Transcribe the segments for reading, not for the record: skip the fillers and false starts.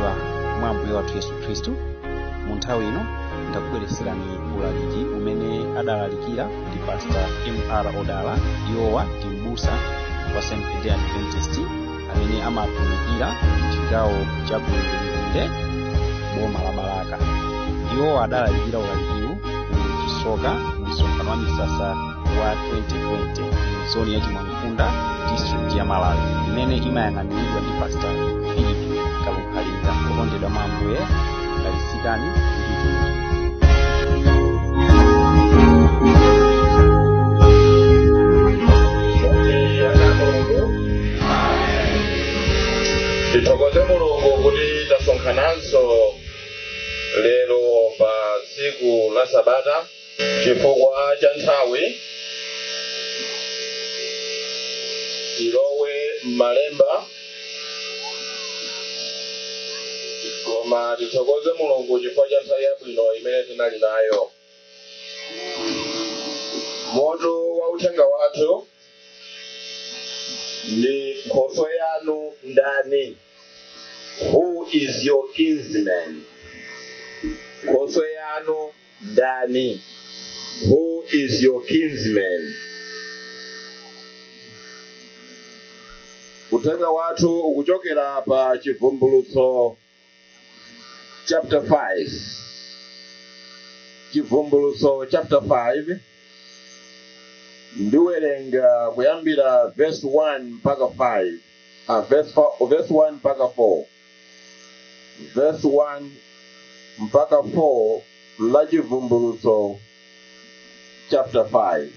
okondedwa mwa Ambuye wathu Yesu Khristu, mu nthawi ino ndakubweretserani ulaliki umene adalalikira ndi Pastor M.R. Odala. Iwowa ndi m'busa wa Seventh Day Adventist amene amatumikira chigawo cha Bulumbu boma la Balaka. Iwowa adalalikira ulalikiwu kusoka msonkhano wa misasa wa 2020 zoni ya Chimwamkunda district ya Malawi imene imayang'aniridwa ndi Pastor Philip Kalukhalira. Okondedwa mwa Ambuye, dalisikani ndi titokoze Mulungu kuti tasonkhananso lero pa tsiku la Sabata chifukwa cha nthawi tilowe m'malemba. Koma titokoze Mulungu chifukwa cha nthawi yabwino imene tinali nayo. Moto wa uthenga wathu ni Nkhoswe yanu ndani. Who is your kinsman? Nkhoswe yanu ndani. Who is your kinsman? Uthenga wathu ukuchokera pa Chivumbulutso chapter 5. Chivumbulutso chapter 5. Ndiwerenga kuyambira verse 1 mpaka 5. Verse 1 mpaka 4. Verse 1 mpaka 4 la Chivumbulutso chapter 5.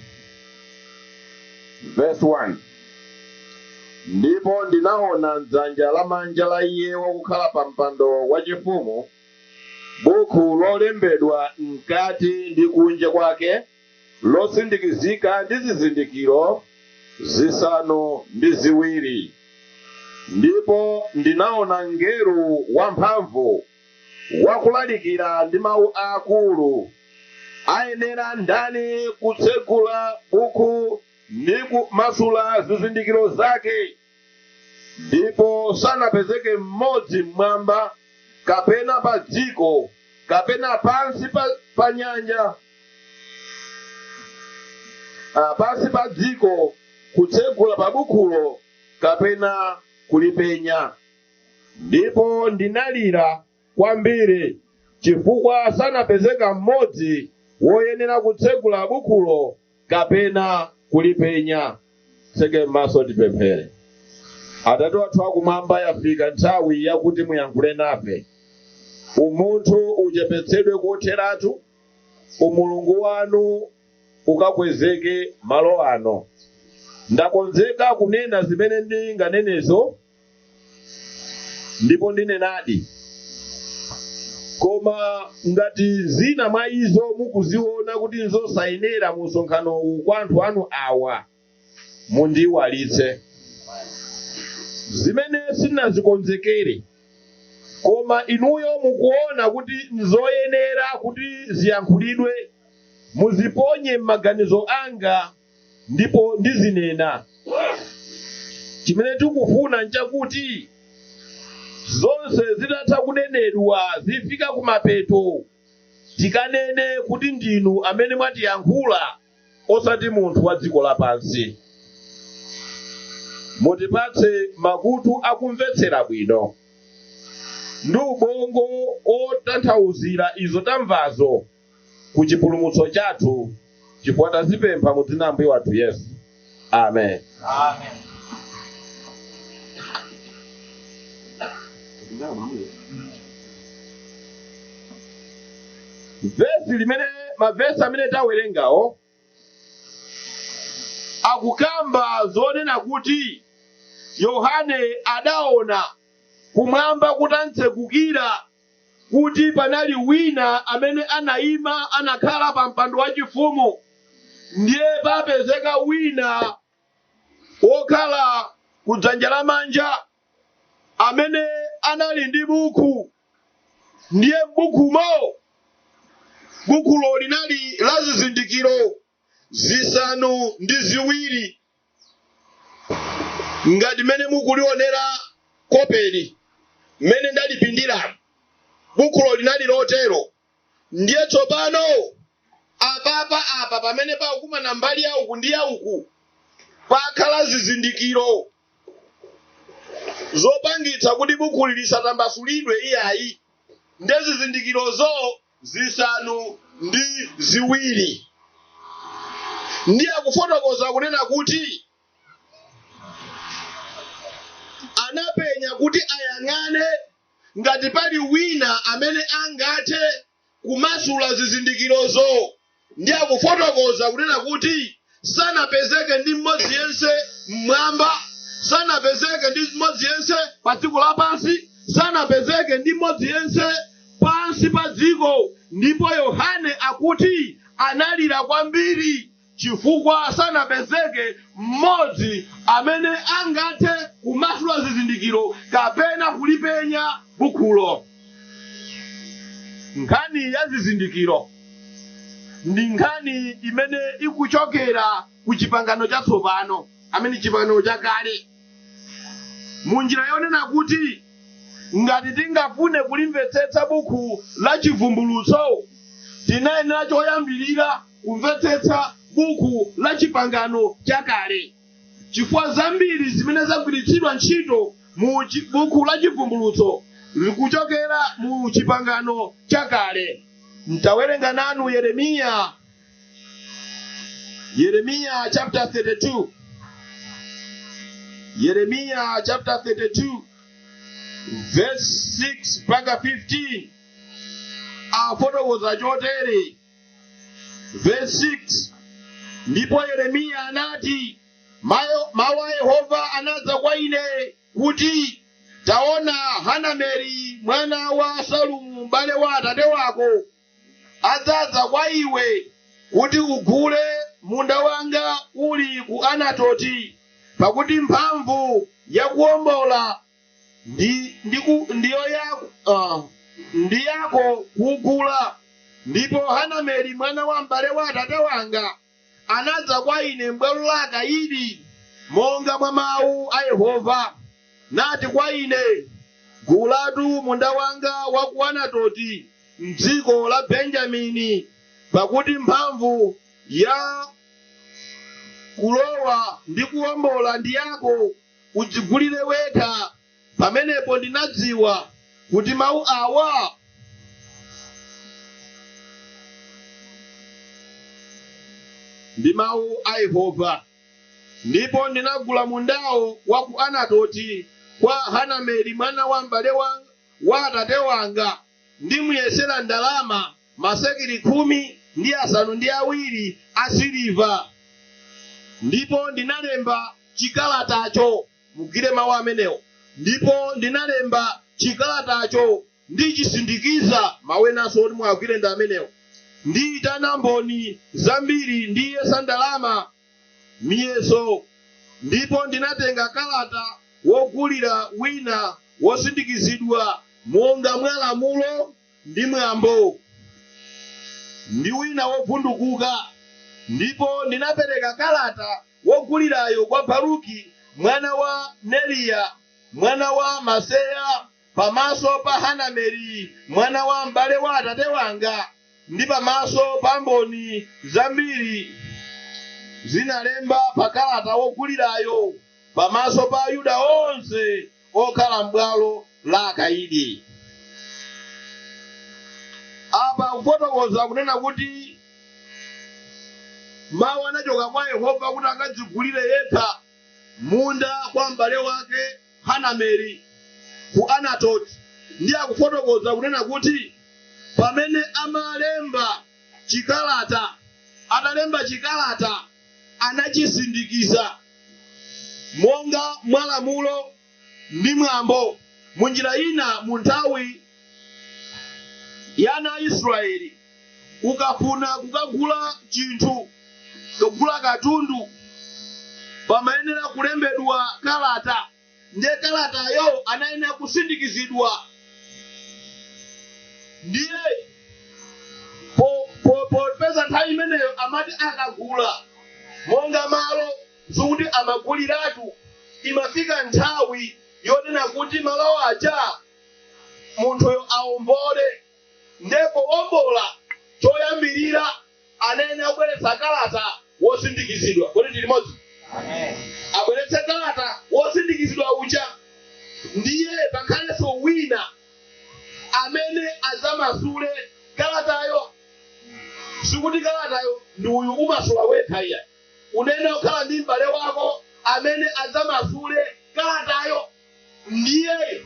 Verse 1. Ndipo ndinaona dzanja lamanja la iye wakukhala pa mpando wachifumu, buku lolembedwa mkati ndi kunja kwake, losindikizika ndi zizindikiro zisanu ndi ziwiri. Ndipo ndinaona mngelo wamphamvu wakulalikira ndi mawu akulu, ayenera ndani kutsegula buku ndi kumasula zizindikiro zake. Ndipo sanapezeke mmodzi mmwamba kapena pa dziko kapena pansi pa nyanja, pansi pa dziko kutsegula pa bukulo kapena kulipenya. Ndipo ndinalira kwambiri chifukwa sanapezeka mmodzi woyenera kutsegula bukulo kapena kulipenya. Tseke maso tipemphere. Atate wathu akumwamba, yafika nthawi yakuti muyankhule nafe. Umunthu uchepetsedwe kotheratu, umulungu wanu ukakwezeke malo ano. Ndakonzeka kunena zimene ndinganenezo, ndipo ndinenadi. Koma ngati zina mwa izo mukuziona kuti nzosayenera mu msonkhano uwu kwa anthu anu awa, mundiyiwalitse. Zimene sinazikonzekere, koma inuyo mukuona kuti nzoyenera kuti ziyankhulidwe, muziponye m'maganizo anga ndipo ndizinena. Chimene tikufuna nchakuti zonse zitatha kunenedwa zifika kumapeto, tikanene kuti ndinu amene mwatiyankhula, osati munthu wa dziko lapansi. Mutipatse makutu akumvetsera bwino ndi ubongo otanthauzira izo tamvazo ku chipulumutso chathu, chifukwa tazipempha mu dzina la Ambuye wathu Yesu. Amen. Amen. Mavesi amene tawerengawo akukamba zonena kuti Yohane adaona kumwamba kutatsekukira, kuti panali wina amene anayima anakhala pa mpando wachifumu. Ndiye papezeka wina wokhala kudzanja lamanja amene anali ndi buku. Ndiye bukulo linali la zizindikiro zisanu ndi ziwiri. ngati mene mukulionera kopeli mmene ndalipindira bukulo linali lotero. Ndiye tsopano apa pamene pakumana mbali yauku ndi yauku pakhala zizindikiro zopangitsa kuti buku lisatambasulidwe iyayi. Ndiye zizindikirozo zisanu ndi ziwiri. Ndiye akufotokoza kunena kuti anapenya kuti ayang'ane ngati pali wina amene angathe kumasula zizindikirozo. Ndiye akufotokoza kunena kuti sanapezeke ndi mmodzi yense mmwamba, sanapezeke ndi mmodzi yense pa dziko lapansi, sanapezeke ndi mmodzi yense pansi pa dziko. Ndipo Yohane akuti analira kwambiri chifukwa sanapezeke mmodzi amene angathe kumasula zizindikiro kapena kulipenya bukulo. Nkhani ya zizindikiro ndi nkhani imene ikuchokera ku chipangano chatsopano, amene chipangano chakale, munjira yonena kuti ngati tingafune kulimvetsetsa buku la chivumbulutso tinayenera choyambirira kumvetsetsa buku la chipangano chakale, chifukwa zambiri zimene zagwiritsidwa ntchito mu buku la chivumbulutso zikuchokera mu chipangano chakale. Ntawerenga nanu Yeremiya chapter 32. Yeremiya chapter 32 verse 6 mpaka 15. Afotokoza chotere. Verse 6. Ndipo Yeremiya anati, mawu a Yehova anadza kwa ine kuti, taona Hanameli mwana wa Salumu m'bale wa atate wako adzadza kwa iwe kuti ugule munda wanga uli ku Anatoti, pakuti mphamvu yakuwombola ndi yako kugula. Ndipo Hanameli mwana wa m'bale wa atate wanga anadza kwa ine m'bwalo la akayidi monga mwa mawu a Yehova, nati kwa ine, gulatu munda wanga wa ku Anatoti m'dziko la Benjamini, pakuti mphamvu ya kulowa ndi kuwombola ndi yako, udzigulire wekha. Pamenepo ndinadziwa kuti mawu awa ndi mawu a Yehova. Ndipo ndinagula mundawo wa ku Anatoti kwa Hanameli mwana wa m'bale wa atate wanga, ndimuyesera ndalama masekeli 12 asiliva. Ndipo ndinalemba chikalatacho, mugire mawu amenewo. Ndipo ndinalemba chikalatacho ndi chisindikiza, mawenaso oti mwagwire nda amenewo. Ndiyitana mboni zambiri ndiyesa ndalama miyeso. Ndipo ndinatenga kalata wogulira wina wosindikizidwa monga mwa lamulo ndi mwambo, ndi wina wovundukuka. Ndipo ndinapereka kalata wogulirayo kwa Baruki mwana wa Neriya mwana wa Maseya pamaso pa Hanameli mwana wa m'bale wa atate wanga, ndi pamaso pa mboni zambiri zinalemba pa kalata wogulirayo pamaso pa Ayuda onse okhala m'bwalo la akayidi. Apa kufotokoza kunena kuti mawu anachoka kwa Yehova kuti akadzigulire yekha munda kwa m'bale wake Hanameli ku Anatoti. Ndiye akufotokoza kunena kuti pamene amalemba chikalata, atalemba chikalata anachisindikiza monga mwa lamulo ndi mwambo. Munjira ina mu nthawi ya ana Israeli ukafuna kukagula chinthu, kugula katundu, pamayenera kulembedwa kalata. Ndiye kalatayo anayenera kusindikizidwa. Ndiye popeza nthawi imeneyo amati akagula monga malo zokuti amaguliratu, imafika nthawi yonena kuti malo aja munthuyo awombole ndipo wombola choyambirira anene abweretsa kalata wosindikizidwa. Kodi tili limodzi? Abweretse kalata wosindikizidwa uja ndiye pakhalenso wina amene adzamasule kalatayo. Sikuti kalatayo ndi uyu umasula wekha iya, unene okhala ndi m'bale wako amene adzamasule kalatayo. Ndiye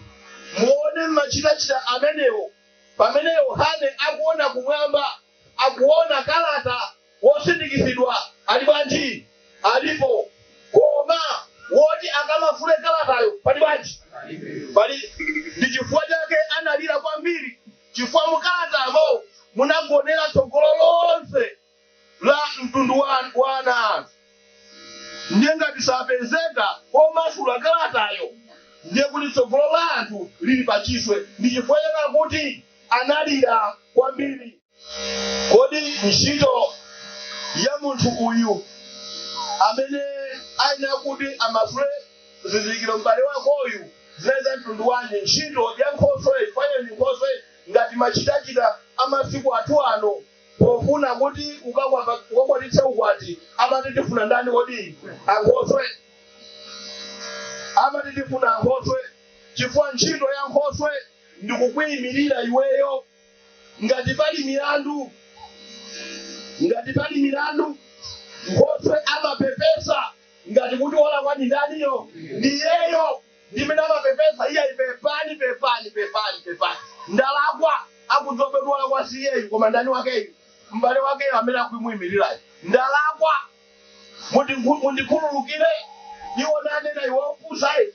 muone machitachita amenewo pamene Yohane akuona kumwamba, akuona kalata wosindikizidwa ali bwanji? Alipo. Koma woti akamasule kalatayo pali bwanji? Pali. Ndi chifukwa chake analira kwambiri, chifukwa mukalatamo munagonera tsogolo lonse la mtundu wa anthu. Ndiye ngati sapezeka omasula kalatayo, ndiye kuti tsogolo la anthu lili pachiswe. Ndi chifukwa chake kuti analira kwambiri. Kodi ntchito ya munthu uyu amene aina kuti amasule zizindikiro m'bale wako uyu zinaiza mtundu wanji? Ntchito ya Nkhoswe ifanye ni Nkhoswe ngati machitachita amasiku athu ano pofuna kuti ukakwatitse ukwati amatitifuna ndani? Kodi Ankhoswe? Amatitifuna Ankhoswe chifukwa ntchito ya Nkhoswe ndi kukuyimirira iweyo. Ngati pali milandu Nkhoswe amapepesa ngati kuti wala kwani ndaniyo ndi yeyo ndimene amapepesa iya ipepani. Ndalakwa akudzopedwa wala kwa siyeyu koma ndani wakeyo m'bale wakeyo amene akuyimirirayo. Ndalakwa mundikhululukire iwo nanena iwe opusayi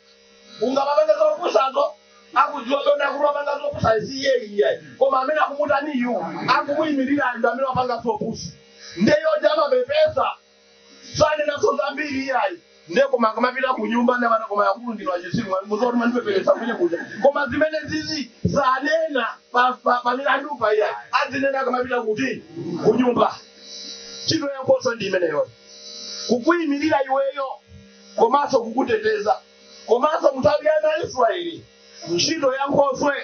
ungamapanga zopusazo akudziwa dona kumapanga zopusa siyeyu iya koma amene akumutaniyu akumuyimirirayo ndi amene wapanga zopusa. Ndeyo amapepesa sanena zambiri iyayi. Ndeko makamapita ku nyumba na bana koma yakulundilwa chisimu muzoti mandipepelesa kwenye kuja koma zimene zizi zanena pa milandu pa iya azinena akamapita kuti ku nyumba. Ntchito ya Nkhoswe ndi imeneyo, kukuyimirira iweyo komanso kukuteteza. Komanso mnthawi ya Israeli ntchito ya Nkhoswe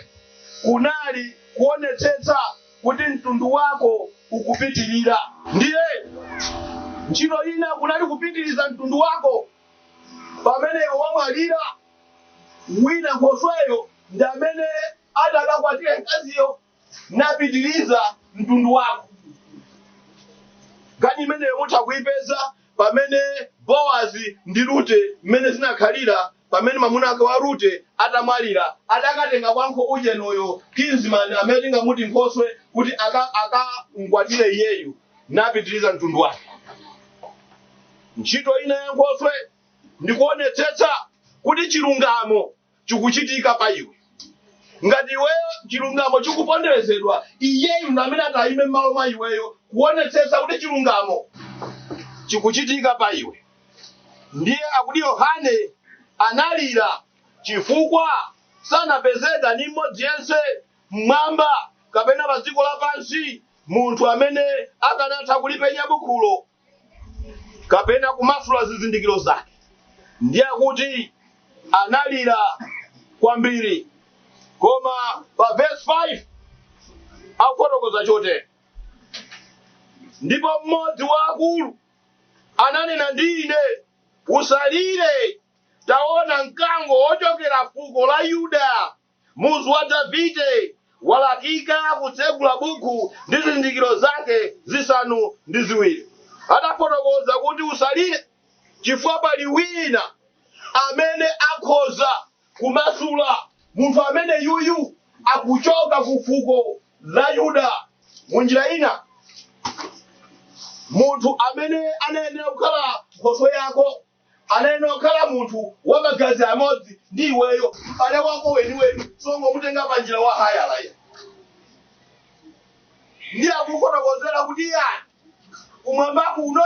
kunali kuonetsetsa kuti mtundu wako ukupitirira. Ndiye ntchito ina kunali kupitiriza mtundu wako. Pamene wamwalira wina Nkhosweyo ndi amene adakakwatira mkaziyo napitiriza mtundu wako. Kani imeneyo mutha kuyipeza pamene Bowazi ndi Rute mmene zinakhalira pamene mwamuna wake wa Rute atamwalira adakatenga kwankho ujenoyo kinsman amene tingamuti Nkhoswe kuti akamkwatire iyeyu napitiriza mtundu wake. Ntchito ina ya Nkhoswe ndikuonetsetsa kuti chilungamo chikuchitika pa iwe. Ngati iweyo chilungamo chikuponderezedwa iyeyu ndi amene atayime m'malo mwa iweyo kuonetsetsa kuti chilungamo chikuchitika pa iwe. Ndiye akuti Yohane analira chifukwa sanapezeka ndi mmodzi yense mmwamba kapena pa dziko lapansi munthu amene akanatha kulipenya bukhulo kapena kumasula zizindikiro zake. Ndiye kuti analira kwambiri. Koma pa verse 5 akufotokoza chotere: ndipo mmodzi wa akulu ananena ndi ine, usalire, taona mkango wochokera fuko la Yuda, muzu wa Davide, walakika kutsegula buku ndi zizindikiro zake zisanu ndi ziwiri. Adafotokoza kuti usalire chifukwa pali wina amene akhoza kumasula, munthu amene yuyu akuchoka ku fuko la Yuda. Munjira ina munthu amene anayenera kukhala Nkhoswe yako, anayenera kukhala munthu wa magazi amodzi ndi iweyo, m'bale wako weniweni, songomutenga pa njira wa hayalaya. Ndiye akufotokozera kuti yani kumwamba kuno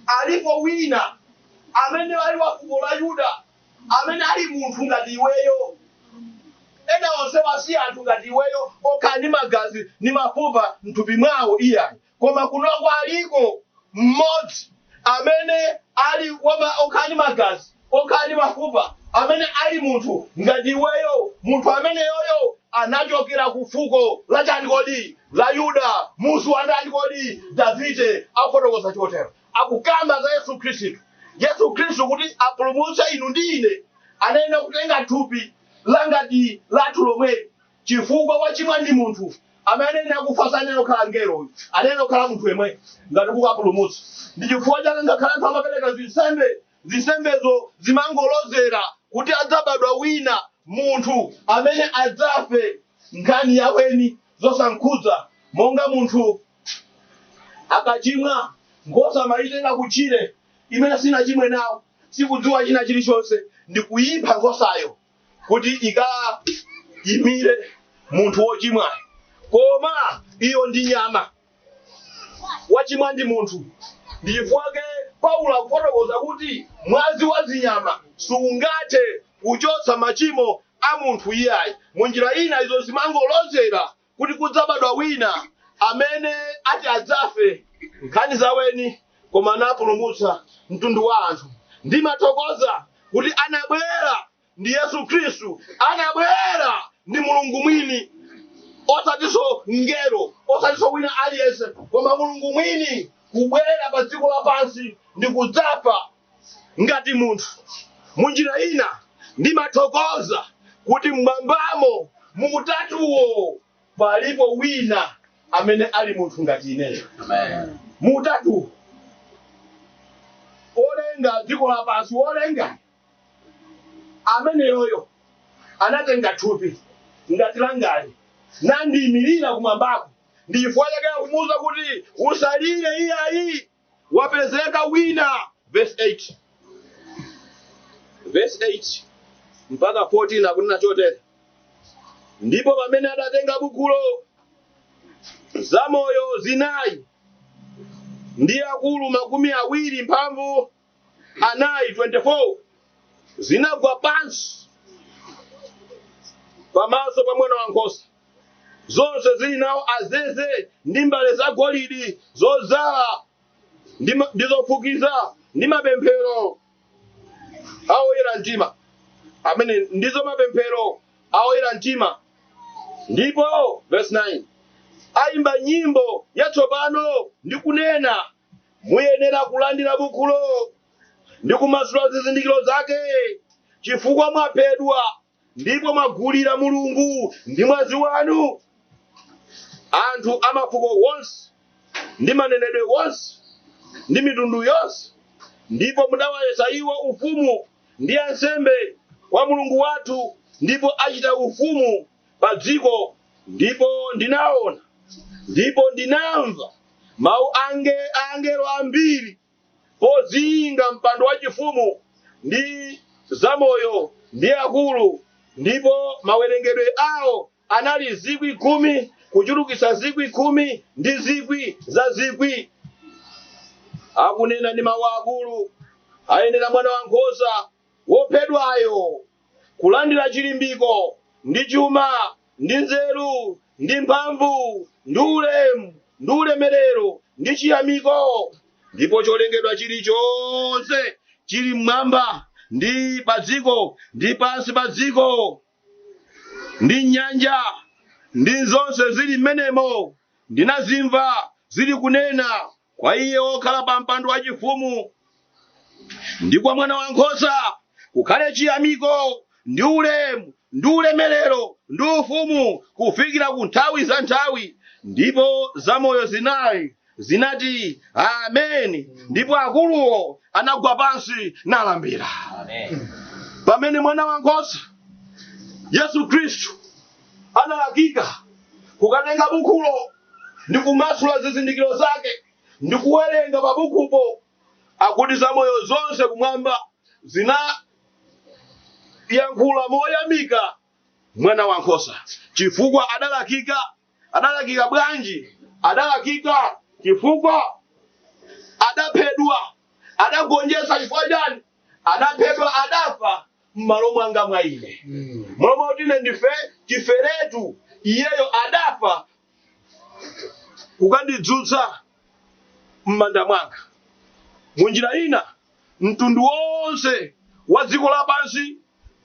alipo wina amene ali wa fuko la Yuda, amene ali munthu ngati iweyo. Ena onse wasi anthu ngati iweyo okhala ndi magazi ndi mafupa m'thupi mwawo iyayi. Koma kunoko aliko mmodzi amene ali okhala ndi magazi, okhala ndi mafupa, amene ali munthu ngati iweyo. Munthu amene yoyo anachokera ku fuko la chani kodi la Yuda, musu wa ndani kodi Davide. Akufotokoza chotero, akukamba za Yesu Khristu. Yesu Khristu kuti apulumutse inu ndi ine, anena kutenga thupi langati lathu lomwe chifukwa wachimwa ndi munthu amene akufa neno khala ngelo, anena kukhala munthu yemwe ngati kukapulumutsa. Ndi chifukwa chake ngakhala anthu amapereka zisembezo zimangolozera kuti adzabadwa wina munthu amene adzafe nkhani yaweni zosankhudza, monga munthu akachimwa ngosa maitenga kuchire imene sina chimwe nawo, sikudziwa china chilichonse, ndi kuyipha ngosayo kuti ikayimire munthu wochimwayo. Koma iyo ndi nyama, wachimwa ndi munthu. Ndi chifukwa Paulo akufotokoza kuti mwazi wa zinyama sungathe kuchotsa machimo a munthu iyayi. Munjira ina izo zimangolozera kuti kudzabadwa wina amene ati adzafe nkhani zaweni, koma anapulumutsa mtundu wa anthu. Ndimathokoza kuti anabwera ndi Yesu Khristu, anabwera ndi Mulungu mwini, osatiso ngero, osatiso wina aliyense, koma Mulungu mwini kubwera pa dziko lapansi ndi kudzafa ngati munthu. Munjira ina ndimathokoza kuti mmwambamo mutatuwo palipo wina amene ali munthu ngati ineyo. Amen. Mutatu olenga dziko lapansi, olenga amene yoyo anatenga thupi ngati langali nandiyimirira kumwambako. Ndi chifukwa chake akumuwuza kuti usalire iyayi, wapezeka wina. Verse 8 mpaka 14 akunena chotere: ndipo pamene adatenga bukulo, zamoyo zinayi ndi akulu 24 zinagwa pansi pamaso pa Mwana Wankhosa, zonse zili nawo azeze ndi mbale zagolide zozala ndi zofukiza ndi mapemphero awoyera mtima. Amene ndizo mapemphero awoyera mtima. Ndipo verse 9 ayimba nyimbo yatsopano ndi kunena, muyenera kulandira bukulo ndi kumasula zizindikiro zake, chifukwa mwaphedwa ndipo mwagulira Mulungu ndi mwazi wanu anthu amafuko wonse ndi manenedwe wonse ndi mitundu yonse, ndipo mudawayesa iwo ufumu ndi ansembe kwa Mulungu wathu, ndipo achita ufumu pa dziko. Ndipo ndinaona ndipo ndinamva mawu angelo ambiri pozinga mpando wachifumu ndi zamoyo ndi akulu, ndipo mawerengedwe awo anali 10,000 kuchulukitsa 10,000 ndi 10,000. Akunena ndi mawu akulu, ayenera Mwana Wankhosa wophedwayo kulandira chilimbiko ndi chuma ndi nzeru ndi mphamvu ndi ulemu ndi ulemerero ndi chiyamiko. Ndipo cholengedwa chilichonse chili mmwamba ndi pa dziko ndi pansi pa dziko ndi nyanja ndi zonse zili m'menemo, ndinazimva zili kunena kwa iye wokhala pa mpando wachifumu ndi kwa Mwana Wankhosa, kukhale chiyamiko ndi ulemu ndi ulemerero ndi ufumu kufikira ku nthawi za nthawi. Ndipo zamoyo zinayi zinati ameni, ndipo akuluwo anagwa pansi nalambira. Amen. Pamene Mwana Wankhosa Yesu Khristu analakika kukatenga bukulo ndi kumasula zizindikiro zake ndi kuwerenga pa bukupo, akuti zamoyo zonse kumwamba zinayankhula moyamika Mwana Wankhosa, chifukwa adalakika. Adalakika bwanji? Adalakika chifukwa adaphedwa, adagonjetsa. Chifukwa chani? Adaphedwa, adafa m'malo mwanga mwa ine. Mwa kuti ine ndife chiferetu, iyeyo adafa kukandidzutsa m'manda mwanga. Munjira ina mtundu wonse wa dziko lapansi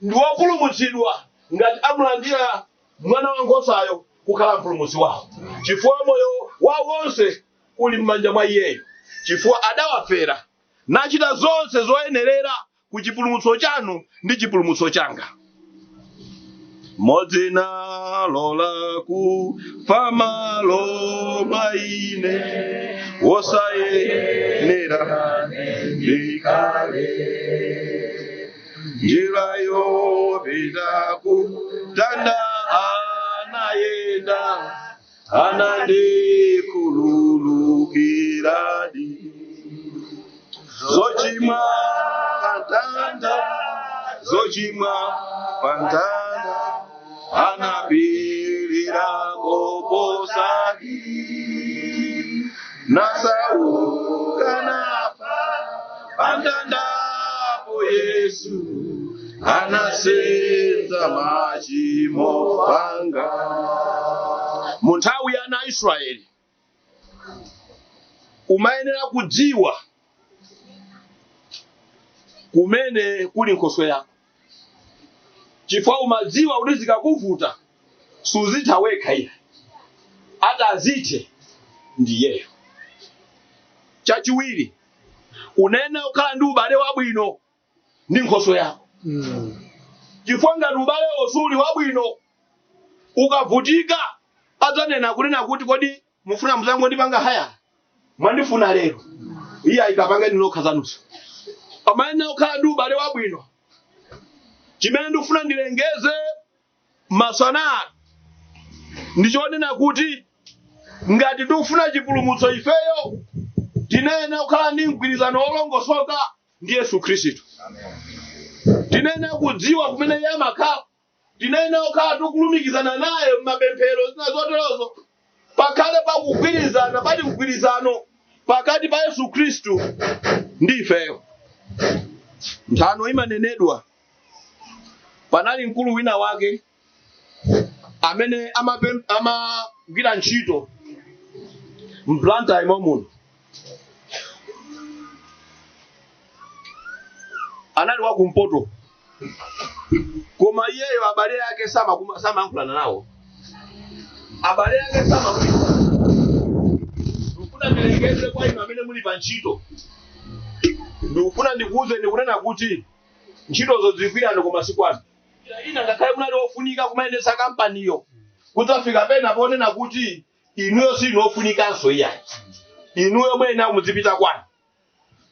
ndi wopulumutsidwa ngati amulandira mwana wankhosayo kukhala mpulumutsi wawo, chifukwa moyo wawo wonse uli m'manja mwa iyeyo, chifukwa adawafera nachita zonse zoyenerera ku chipulumutso chanu ndi chipulumutso changa. Modzi nalola kufa malo mwa ine wosayenera ndikale, njira yopita kutanda anayenda anandikhululukiradi, zochimwa pantanda anapirira koposadi, nasauka nafa pantandapo Yesu anasenza machimo panga. Mu nthawi ya ana Israeli umayenera kudziwa kumene kuli nkhoswe yako, chifukwa umadziwa kuti zikakuvuta suzitha wekha iye, ata azithe ndiyeyo. Chachiwiri, unena ukhala ndi ubale wabwino ndi nkhoswe yako, chifukwa ngati ubale osuli wabwino ukavutika adzanena kunena kuti kodi mufuna mzangu ndipanga haya mwandifuna lero iye ayikapanga ndinokha zanunso. Amayenera kukhala ndi ubale wabwino, chimene ndikufuna ndilengeze masana ndichonena kuti ngati tikufuna chipulumutso ifeyo tinena kukhala ndi mgwirizano wolongosoka ndi Yesu Khristu. Tinena kudziwa kumene iye amakhala, tinena kukhala tikulumikizana naye m'mapemphero zina zoterozo, pakhale pakugwirizana pali mgwirizano pakati pa Yesu Khristu ndi ifeyo. Nthano imanenedwa panali mkulu wina wake amene amagwira ntchito mplanta imomuno. Anali wakumpoto, koma iyeyo abale yake samayankhulana nawo, abale yake samayankhulana. Ndikufuna ndilengeze kwa inu amene muli pa ntchito, ndikufuna ndikuuze ndikunena kuti ntchitozo zigwirane koma sikwanu. Ina ngakhale munali ofunika kumayendetsa kampaniyo kudzafika pena ponena kuti inuyo sinofunikanso iyayi, inuyo mwena muzipita kwanu.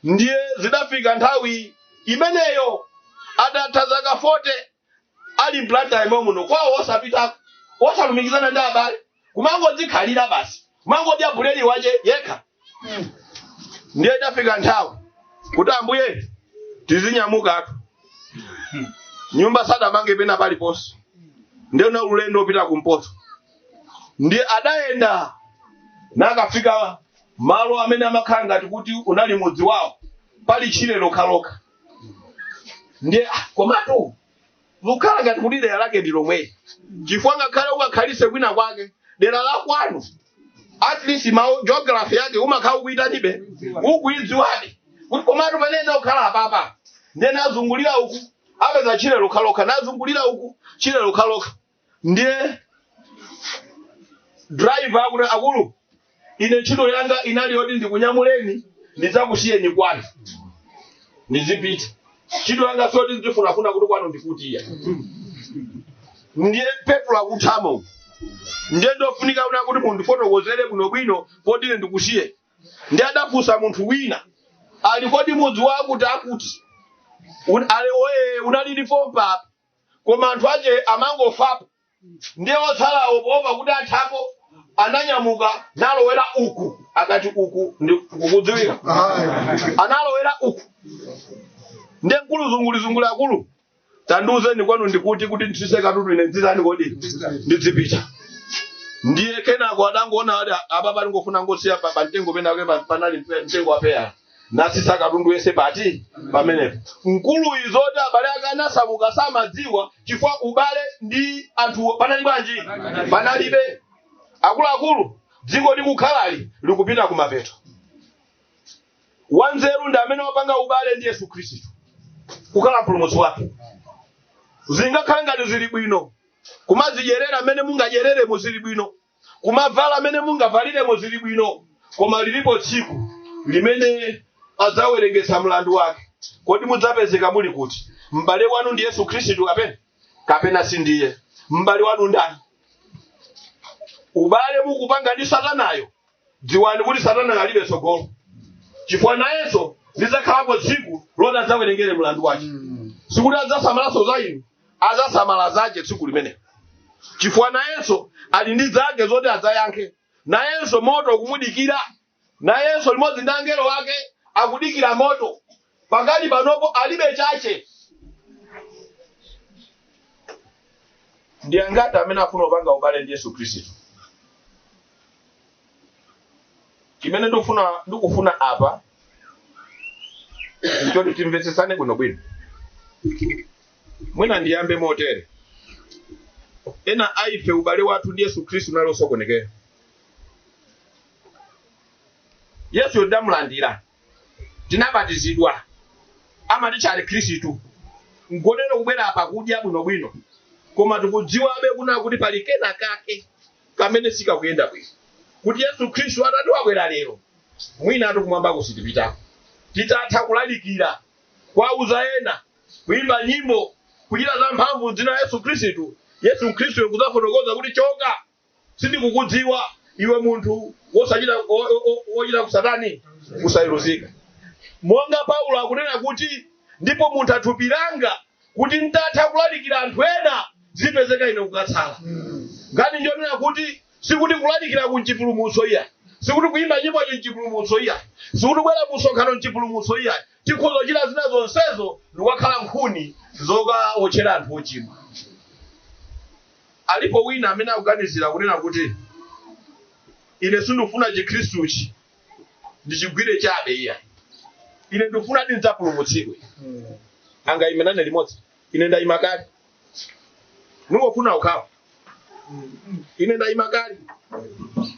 Ndiye zidafika nthawi imeneyo adatha zaka 40 ali mplanta imomuno kwawo osapita osalumikizana ndi abale, kumangodzikhalira basi, kumangodya buledi wache yekha. Ndiye idafika nthawi kuti ambuye tizinyamukatu, nyumba sadamange pena paliponse, ndiye na ulendo opita kumpoto. Ndiye adayenda nakafika malo amene amakhala ngati kuti unali mudzi wawo, pali chire lokaloka. Ndiye komatu lukhala ngati kuti dera lake ndi lomwe, chifukwa ngakhale ukakhalise kwina kwake dera la kwanu at least ma geography yake umakhala ukuitanibe ukuidziwadi kuti komatu panena ukhala apapa. Ndiye nazungulira uku apeza chire lokaloka, nazungulira uku chire lokaloka. Ndiye driver akuti akulu ine ntchito yanga inali yoti ndikunyamuleni ndidzakusiyeni kwanu ndizipita, ntchito yanga soti ndifunafuna kuti kwanu ndikutiya. Ndiye Petro akuthamo, ndiye ndofunika kuti mundifotokozere bwinobwino poti ine ndikusiye. Ndiye adafunsa munthu wina ali kodi mudzi wakuti akuti ale oye unalili pompa koma anthu ache amangofapo. Ndiye otsala opopa kuti athapo ananyamuka nalowera uku, akati uku ndikukudziwika, analowera uku. Ndiye mkulu zunguli akulu tandiuzeni kwanu ndikuti kuti ntise katutu ine ndzitani kodi ndidzipita. Ndiye kenako adangoona kuti apa pali ngofuna ngosiya pa mtengo pena panali mtengo wapeya nasisa katundu yese pati pamenepo. Mkulu izoti abale akanasamuka samadziwa chifukwa ubale ndi anthu panali bwanji panalibe. Akuluakulu dziko likukhalali likupita kumapeto. Wanzeru ndi amene wapanga ubale ndi Yesu Khristu kukhala mpulumutsi wake. Zingakhala ngati zili bwino kumazijerera mene mungajerere muzili bwino, kumavala mene mungavalire muzili bwino, koma lilipo tsiku limene adzawerengesa mlandu wake. Kodi mudzapezeka muli kuti? M'bale wanu ndi Yesu Khristu kapena sindiye? M'bale wanu ndani? Ubale mukupanga ndi Satanayo, dziwani kuti Satana alibe tsogolo. Chifukwa nayenso lizakhalapo tsiku loti adzawerengere mlandu wake. Sikuti adzasamalaso za inu, adzasamala zache tsiku limene. Chifukwa nayenso ali ndi zake zoti adzayankhe. Nayenso moto kumudikira. Nayenso limodzi ndi angelo wake akudikira moto. Pakali panopo alibe chache. Ndi angati amene afuna kupanga ubale ndi Yesu Khristu? Chimene ndikufuna apa ndichoti timvetsesane bwinobwino. Mwina ndiyambe motere. Ena aife ubale wathu ndi Yesu Khristu nalo sokonekera. Yesu ndamulandira. Tinabatizidwa. Amati chali Khristu. Ngonero kubwera apa kudya bwinobwino. Koma tikudziwabe kuna kuti pali kena kake kamene sikakuyenda bwino. Kuti Yesu Khristu atati wabwera lero. Mwina atikumwamba kusitipitako. Titatha kulalikira, kwauza ena, kuimba nyimbo, kuchita za mphamvu dzina la Yesu Khristu. Yesu Khristu akuzafotokoza kuti choka, sindikukudziwa iwe munthu wochita ku Satani, kusayiruzika. Monga Paulo akunena kuti ndipo munthu athupiranga kuti ntatha kulalikira anthu ena zipezeka ine kukatsala. Ngati njonena kuti sikuti kulalikira kunchipulumutso iya, sikuti kuimba nyimbo kunchipulumutso iya, sikuti kubwera musonkhano kunchipulumutso iya, tikhoza chita zina zonsezo ndikukhala nkhuni zoka otchera anthu ochimwa. Alipo wina amene akuganizira kunena kuti ine sindifuna chikhristuchi ndichigwire chabe iya, ine ndifuna ndidzapulumutsidwe. Angayimenane limodzi. Ine ndayima kale. Ningofuna ukhawa. Ine ndayima kale.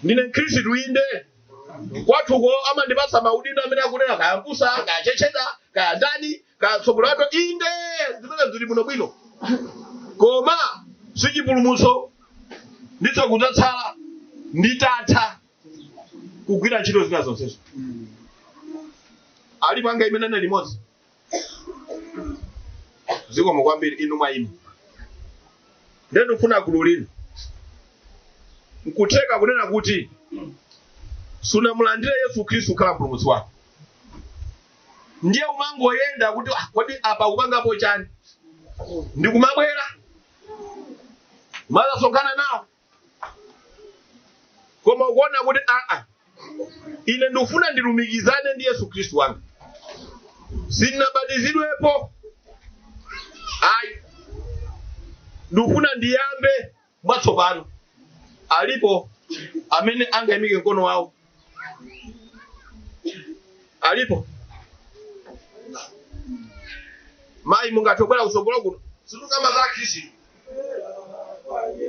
Ndine Khristu inde. Kwathuko amandipatsa maudindo amene akunena kayambusa, kayachecheza, kayandani, kayatsogolato inde. Zimene zili muno bwino. Koma sichipulumutso nditsa kudzatsala nditatha kugwira ntchito zina zonsezo. Ali panga imenane limodzi. Zikomo kwambiri inu mwaima. Ndendo funa kululira. Nkutheka kunena kuti sunamulandire Yesu Khristu khala mpulumutsi wako. Ndiye umangoyenda kuti kodi apa kupangapo chani? Ndikumabwera. Mala sokana nawo. Koma ukuona kuti ine ndifuna ndilumikizane ndi Yesu Khristu wanga. Sinabatizidwepo. Ndifuna ndiyambe mwatsopano. Alipo amene angayimike mkono wawo. Alipo. Mai mungatobwera kusogolo kuno. Situkamba za Khristu.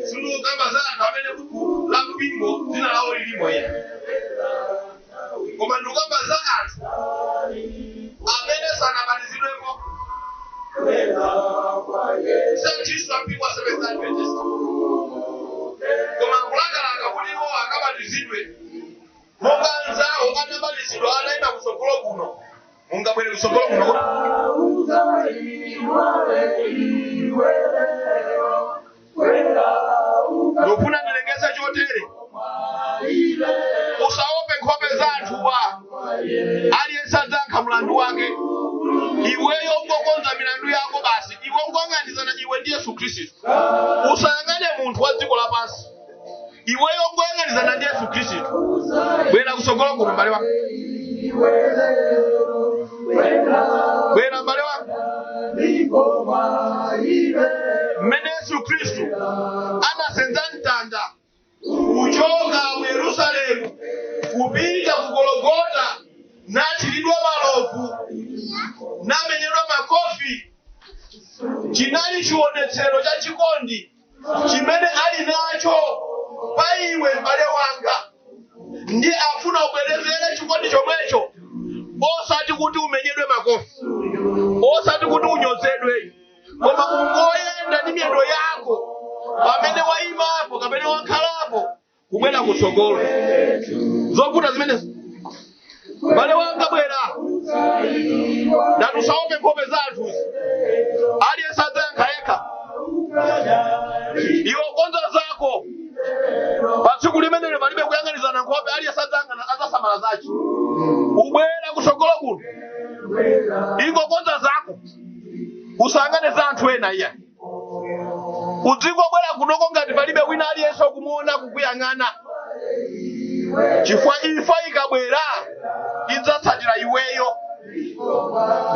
Situkamba za amene buku la mpingo dzina lawo lilimo ya. Koma ndikamba za anthu amene sanabatizidwepo. Sasa Kristo apigwa Seventh Adventist. Koma kulanga kuti iwo akabatizidwe. Monga nzawo anabatizidwa anaima kusogolo kuno. Mungabwere kusogolo kuno. Ndofuna ndilengeza chotere. Usaope nkhope za anthu wa. Aliyense adzankha mlandu wake. Iweyo ungokonza milandu yako basi. Iwe ungong'anizana iwe ndi Yesu Khristu. Usayang'ane munthu wa dziko lapansi. Iweyo ungong'anizana ndi Yesu Khristu. Bwera kusogolo kuno mbale wako. Bwera mbale wako. Mmene Yesu Khristu anasenza mtanda kuchoka mu Yerusalemu kupita ku Golgota nachiridwa malovu namenyedwa makofi. Chinali chionetsero cha chikondi chimene ali nacho pa iwe mbale wanga. Ndi afuna ubwerezere chikondi chomwecho. Osati kuti umenyedwe makofi, osati kuti unyozedwe, koma ungoyenda ndi miyendo yako pamene wayimapo kapene wakhalapo kubwera kutsogolo zovuta zimenezi bale wanga bwera ndatusaope nkhope zathu aliyense adzayankha yekha iwe konza zako pa tsiku limenelo palibe kuyang'anizana nkhope aliyense adzasamala zace ubwera kutsogolo kuno ingokonza zako usangane za anthu ena iya udzingobwera kunoko ngati palibe wina aliyense kumuona kukuyang'ana chifukwa imfa ikabwera idzatsatira iweyo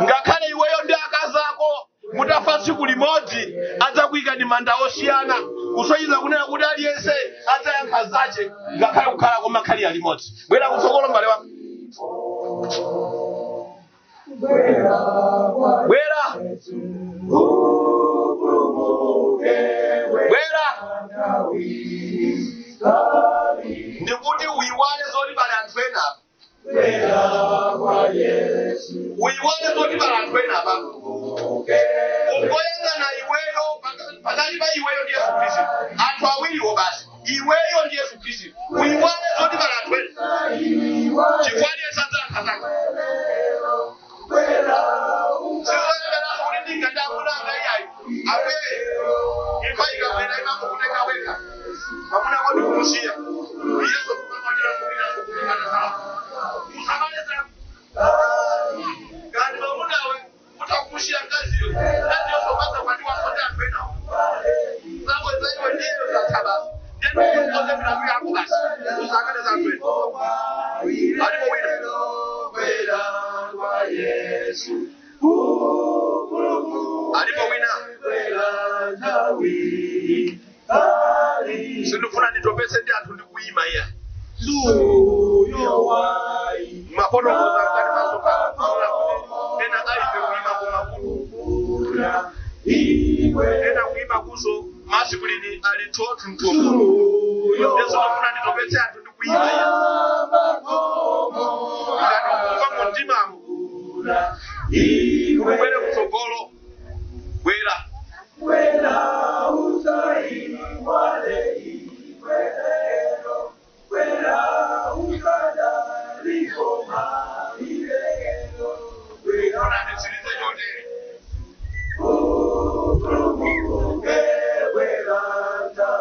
ngakhale iweyo ndi akazi ako mutafa tsiku limodzi adzakuyika ndi manda osiyana kusoyiza kunena kuti aliyense adzayankha zace ngakhale kukhala komakhali alimodzi bwera kutsogolo mbale wako bwera ndikuti uyiwale zoti pali anthu ena uyiwale zoti pali anthu ena apa ungoyang'ana iweyo pakati pa iweyo ndi Yesu Khristu anthu awiriwo basi iweyo ndi Yesu Khristu uyiwale zoti pali anthu ena chifukwa aliyense adzayankha zake sizoyemberazo kuti ndingati amunanga iyayi ape imfa ikabwera imakukuteka weka pamuna kodi kumusiya Yesu kumamatira kuminaso kulikana sawa usamaleza ngati pamunawe utakumusiya mkaziyo naziyo somaza kwati wasote anthu enawo zabweza iwe ndiyo zathabasa ndiyeni ukoze milandu yako basi usangane za anthu ena alipo wina alipo wina sindifuna nditopese ndi anthu ndikuyima iya mafotokoza ngati masoka ena aife kuyima kumakulu ena kuyima kuzo masipulini ali totu mtumbu ndisindifuna nditopese anthu ndikuyima iya ngati ukufa mundimamu ubwere kutsogolo bwera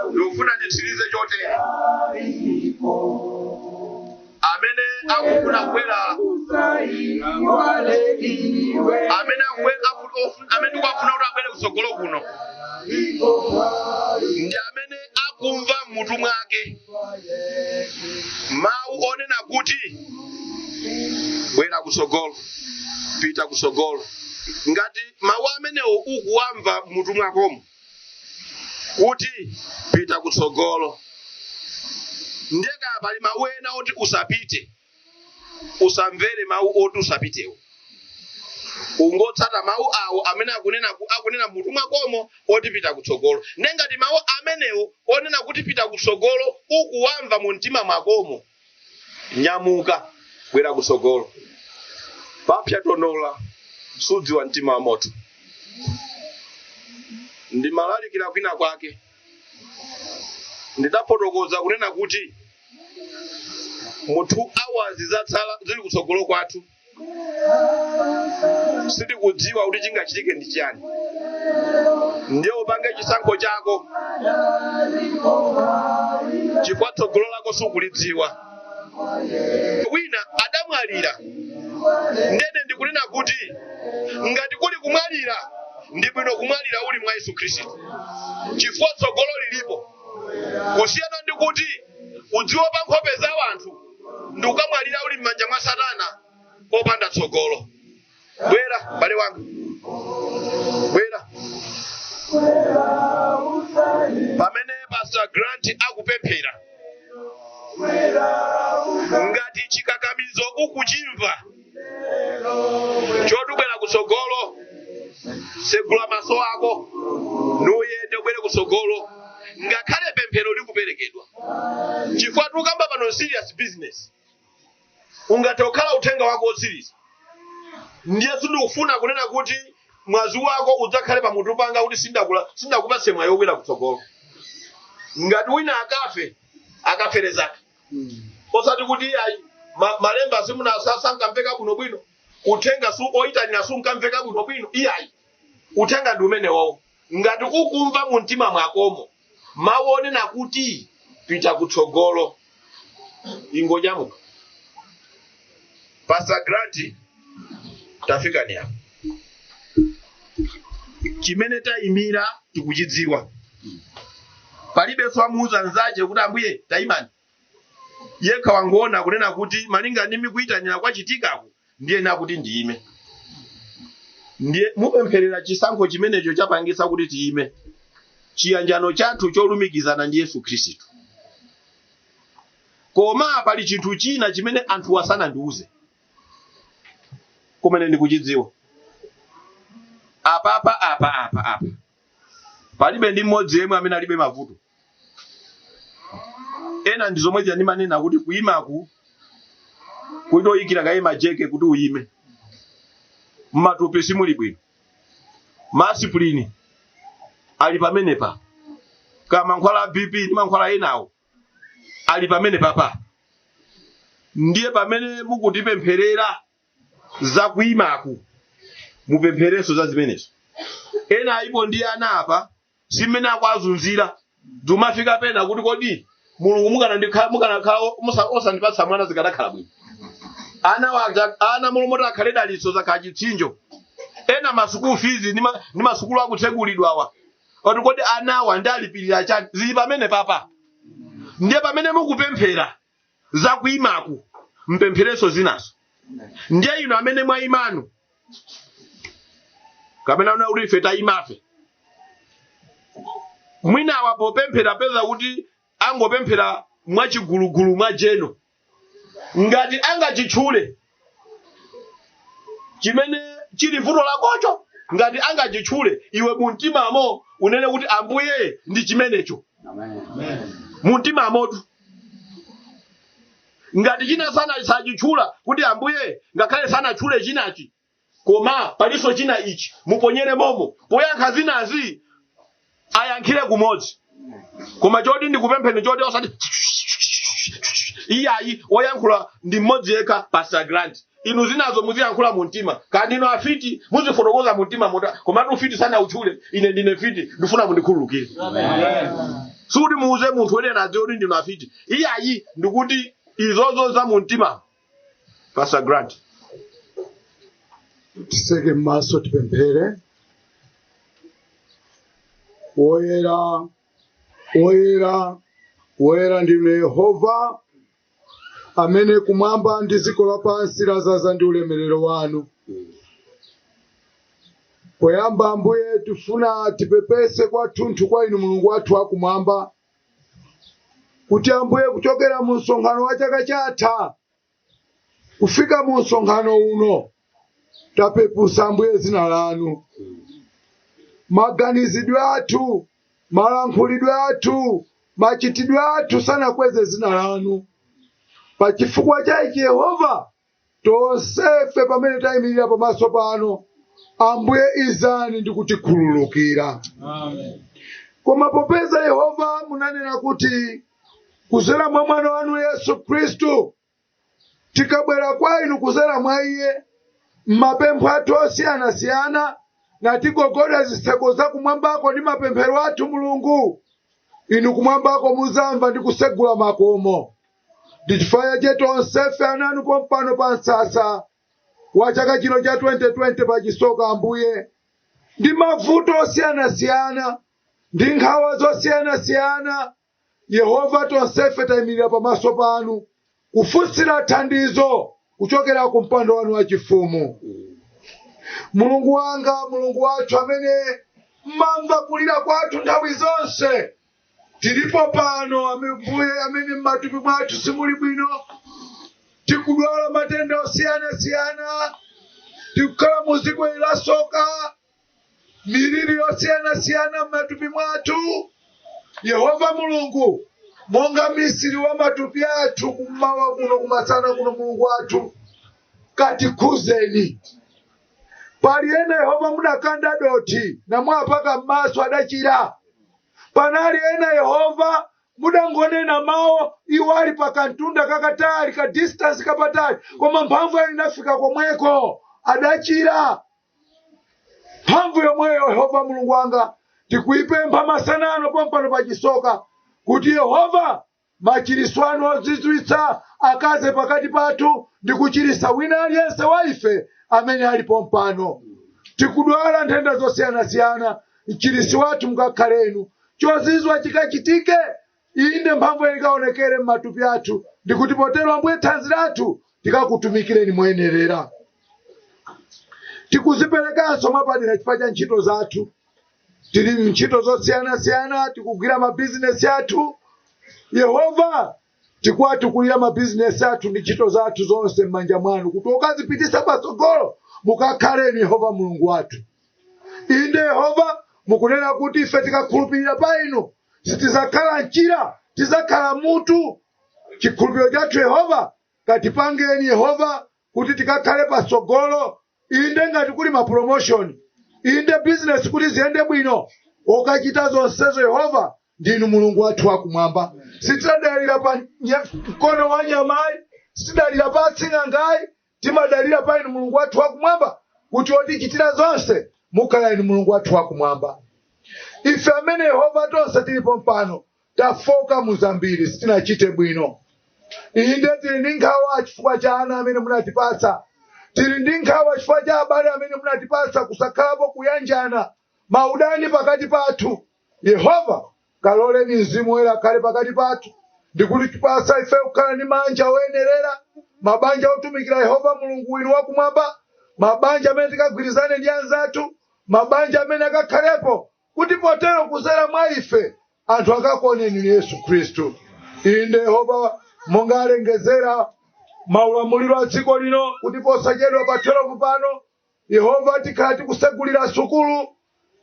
ndikufuna nditsirize chotere amene akufuna kubwera amene ndikufuna kuti abwere kutsogolo kuno ndi amene akumva mmutu mwake mawu onena kuti bwera kutsogolo pita kutsogolo ngati mawu amenewo ukuwamva mmutu mwakomo kuti pita kutsogolo ndeka pali mawu ena oti usapite usamvere mawu oti usapitewo ungotsata mawu awo amene akunena mmutu mwakomo oti pita kutsogolo nengati mawu amenewo onena kuti pita kutsogolo ukuwamva mu mtima mwakomo nyamuka bwera kutsogolo papya tonola sudziwa mtima wa moto ndimalalikira kwina kwake ndidafotokoza kunena kuti mu 2 hours zatsala zili kutsogolo kwathu sitikudziwa kuti chingachitike ndi chiyani ndiye upange chisankho chako chifukwa tsogolo lako sukulidziwa wina adamwalira ndene ndikunena kuti ngati kuli kumwalira ndi bwino kumwalira uli mwa Yesu Khristu chifukwa tsogolo lilipo kusiyana ndi kuti udziopa nkhope za wanthu ndi ukamwalira uli m'manja mwa Satana opanda tsogolo bwera bale wangu bwera pamene Pastor Grant akupemphera ngati chikakamizo ukuchimva chodubwera kutsogolo segula maso ako nuyende ubwere kutsogolo ngakhale pemphero likuperekedwa chifukwa tukamba pano serious business ungati okhala uthenga wako osiriza ndiye sindikufuna kunena kuti mwazi wako udzakhale pamutu panga kuti sindakupatse mwayi wobwera kutsogolo ngati wina akafere zake osati kuti ayi malemba simunasankamveka bwinobwino uthenga oyitanira sunkamveka bwinobwino iyayi uthenga ndi umenewo ngati ukumva mu mtima mwakomo mawu onena kuti pita kutsogolo ingonyamuka. Pastor Grant tafika ni hapo chimene tayimira tikuchidziwa palibe swamuza nzache kuti ambuye taimani yekha wangoona kunena kuti malinga ndi mikuyitanira kwachitikako ndiye nakuti ndiyime ndiye mupempherera chisankho chimenecho chapangisa kuti tiyime chiyanjano chathu cholumikizana ndi Yesu Khristu. Koma pali chinthu china chimene anthu wasana ndiuze kumene ndikuchidziwa apa palibe ndi mmodzi yemwe amene alibe mavuto. Ena ndi zomwe ndimanena kuti kuyimaku kuitoyikira kaye majeke kuti uyime mmatupi simuli bwino masipulini ali pamenepa kama mankhwala BP ndi mankhwala enawo ali pamenepa ndiye pamene mukutipempherera za kuyimaku mupemphereso za zimenezo. Ena ipo ndi ana apa simene akwazunzira dumafika pena kuti kodi Mulungu mukanakhala osandipatsa mwana zikanakhala bwino. Ana mulomota akhale dalitso zakachitsinjo. Ena masukulu fees ni masukulu akutsegulidwa awa. Kodi anawa ndalipirira chani zili pamene papa. Ndiye pamene mukupemphera za kuyimaku mpemphereso zinaso. Ndiye ino amene mwa imanu kapena una urife tayimafe mwina wapo pemphera peza kuti angopemphera mwachigulugulu mwa jeno ngati angachitchule chimene chili vuto lakocho ngati angachitchule iwe muntimamo unene kuti ambuye ndi chimenecho. Amen. Muntimamotu ngati china sana isachitchula kuti ambuye ngakhale sana tchule chinachi koma paliso china ichi muponyere momo poyankha zinazi ayankhire kumodzi koma choti ndikupempheni choti osati iyayi oyankhula ndi mmodzi yekha Pastor Grant. Inu zinazo muziyankhula mu mtima kandi ino afiti muzifotokoza mu mtima koma ufiti sana utchule ine ndine fiti ndifuna mundikhululukire. Amen. Suti muuze munthu wena adziwe kuti ndino afiti iyayi ndikuti izozo za mu mtima. Pastor Grant tiseke maso tipemphere. Woyera ndine Yehova amene kumwamba ndi dziko lapansi lazaza ndi ulemerero wanu. Poyamba ambuye tifuna tipepese kwathunthu kwa inu Mulungu wathu akumwamba kuti ambuye kuchokera mu msonkhano wa chaka chatha kufika mu msonkhano uno tapepusa ambuye zina lanu. Maganizidwe athu, malankhulidwe athu, machitidwe athu sanakweze zina lanu. Pachifukwa cha ichi Yehova tonsefe pamene tayimirira pamaso pano ambuye izani ndi kutikhululukira. Amen. Koma popeza Yehova munanena kuti kuzera mwa mwana wanu Yesu Khristu tikabwera kwa inu kuzera mwa iye mapempho athu osiyana na tigogoda zitseko za kumwambako ndi mapemphero athu Mulungu inu kumwambako muzamva ndi kusegula makomo. Ndichifaya chetu onsefe ananu pompano pa nsasa wa chaka chino cha 2020 pachisoka ambuye ndi mavuto osiyana ndi nkhawa zosiyana Yehova tonsefe tayimirira pamaso panu kufunsira thandizo kuchokera ku mpando wanu wachifumu. Mulungu wanga, Mulungu wathu amene mmamva kulira kwathu nthawi zonse tilipo pano ambuye amene mmatupi mwathu simuli bwino tikudwala matenda osiyana tikukhala muziko ilasoka miliri yosiyana mmatupi mwathu. Yehova Mulungu monga misiri wa matupi athu kummawa kuno kumasana kuno Mulungu wathu katikhuzeni. Pali ena Yehova munakanda doti na mwapaka m'maso adachira. panali ena Yehova mudangonena mawo iwo ali pakantunda kakatali ka distance kapatali koma mphamvu inafika komweko adachira. Mphamvu yomweyo Yehova Mulungu wanga tikuipempha masanano pompano pachisoka kuti Yehova machiritso anu ozizwitsa akaze pakati pathu ndi kuchiritsa wina aliyense wa ife amene ali pompano. Tikudwala nthenda zosiyanasiyana, mchiritsi wathu mukakhalenu, chozizwa chikachitike, inde mphamvu ikaonekere m'matupi athu, ndikuti potero Ambuye thanzi lathu tikakutumikireni moyenerera. Tikuziperekanso mwapadera chifukwa cha ntchito zathu. Tili ntchito zosiyanasiyana, tikugwira mabizinesi athu. Yehova tikwatukulira mabizinesi athu ndi ntchito zathu zonse m'manja mwanu kuti ukazipitisa patsogolo mukakhaleni Yehova Mulungu wathu. Inde Yehova mukunena kuti ife tikakhulupirira pa inu sitizakhala njira, tizakhala mutu. Chikhulupiriro chathu Yehova katipangeni Yehova kuti tikakhale patsogolo. Inde ngati kuli ma promotion, inde business kuti ziyende bwino, okachita zonsezo Yehova ndinu Mulungu wathu wakumwamba. Sitidalira pa mkono wa nyamayi, sitidalira pa atsingangayi, timadalira pa inu Mulungu wathu wakumwamba kuti otichitira zonse mukhala inu Mulungu wathu wakumwamba. Ife amene Yehova tonse tilipo mpano tafoka muzambiri sitinachite bwino. Inde tili ndi nkhawa chifukwa cha ana amene munatipatsa, tili ndi nkhawa chifukwa cha abale amene munatipatsa kusakhalapo kuyanjana maudani pakati pathu. Yehova kaloleni mzimu woyera akhale pakati pathu ndikuti tipasa ife kukhala ndi manja oyenerera, mabanja otumikira Yehova Mulungu winu wakumwamba, mabanja amene tikagwirizane ndi anzathu, mabanja amene akakhalepo kuti potero kuzera mwa ife anthu akakuoneni Yesu Khristu. Inde Yehova monga alengezera maulamuliro a dziko lino kuti posachedwa pa 12 pano Yehova tikhala tikusegulira sukulu.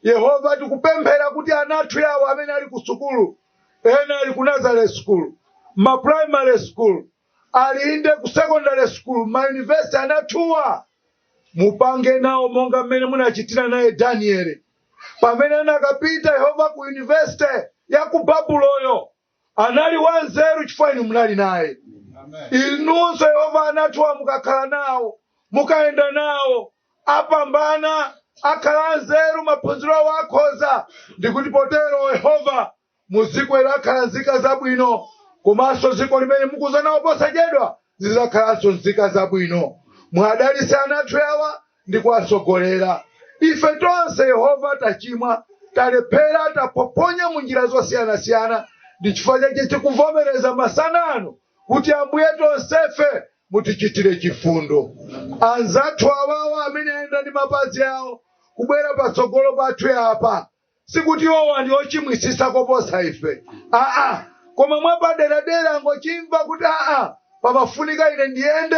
Yehova tikupemphera kuti anathu yawo amene ali ku sukulu, ena ali ku Nazareth school, ma primary school, ali inde ku secondary school, ma university anathuwa, mupange nawo monga mmene munachitira naye Daniel pamene anakapita Yehova ku university ya ku Babuloyo, anali wanzeru chifukwa inu munali naye. Inunso Yehova anathuwa mukakhala nawo, mukaenda nawo, apambana akhala nzeru maphunziro awo akhoza, ndikuti potero Yehova muziko ilo akhala nzika zabwino, komanso ziko limene mukuza nawo posachedwa zizakhalanso nzika zabwino. Mwadalitse anathu yawa ndi kuwasogolera. Ife tonse Yehova tachimwa, talephera, tapoponya munjira zosiyanasiyana, ndi chifukwa chake tikuvomereza masanano kuti Ambuye tonsefe mutichitire chifundo. Anzathu awawa amene ayenda ndi mapazi awo kubwera patsogolo pathu apa, sikuti iwowa ndi ochimwisisa koposa ife, koma mwapaderadera ngochimva kuti pamafunika ine ndiyende,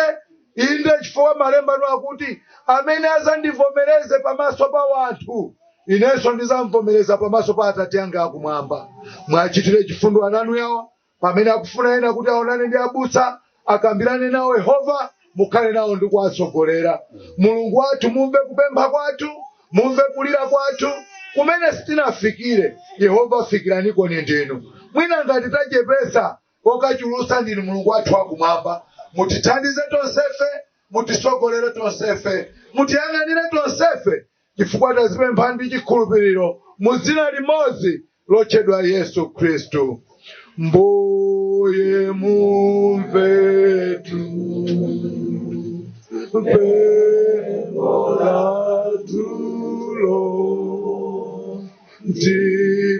inde chifukwa malemba akuti amene azandivomereze pamaso pa wanthu inenso ndizamvomereza pamaso pa Atate anga akumwamba. Mwachitire chifundo ananu yawa pamene akufuna ena kuti aonane ndi abusa akambirane nawo Yehova, mukhale nawo ndi kuwatsogolera. Mulungu wathu mumve kupempha kwathu, mumve kulira kwathu kumene sitinafikire. Yehova fikiraniko ni ndinu. Mwina ngati tachepesa kokachulusa ndinu Mulungu wathu wakumwamba. Mutithandize tonsefe, mutisogolere tonsefe, mutiyang'anire tonsefe chifukwa tazipempha ndi chikhulupiriro mu dzina limodzi lotchedwa Yesu Khristu. Mbuye mumvetu pempho lathulo,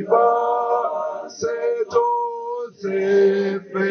tipase tonsefe